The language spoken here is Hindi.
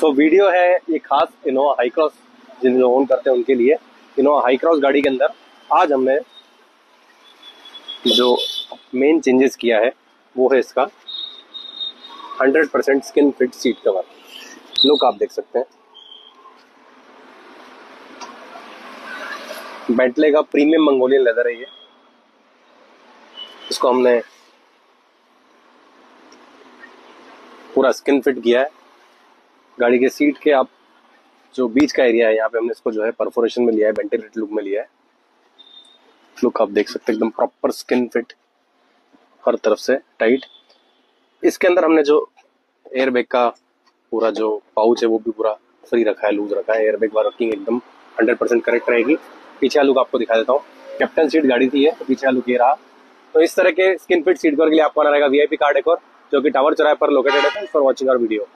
वीडियो है ये खास इनोवा हाई क्रॉस जिन जो ओन करते हैं उनके लिए। इनोवा हाई क्रॉस गाड़ी के अंदर आज हमने जो मेन चेंजेस किया है वो है इसका 100% skin fit seat cover. Look आप देख सकते हैं, बेंटले का प्रीमियम मंगोलियन लेदर है ये। इसको हमने पूरा स्किन फिट किया है। गाड़ी के सीट के आप जो बीच का एरिया है यहाँ पे हमने इसको जो है परफोरेशन में लिया है, वेंटिलेटेड लुक में लिया है। लुक आप देख सकते हैं एकदम प्रॉपर स्किन फिट, हर तरफ से टाइट। इसके अंदर हमने जो एयरबैग का पूरा जो पाउच है वो भी पूरा फ्री रखा है, लूज रखा है। एयरबैग वर्किंग एकदम 100% करेक्ट रहेगी। पीछे लुक आपको दिखा देता हूँ, कैप्टन सीट गाड़ी थी है तो पीछे लुक ये रहा। तो इस तरह के स्किन फिट सीट कवर के लिए आपको आना रहेगा VIP कार डेकोर, जो कि टावर चौराहे पर लोकेटेड है। For watching our video.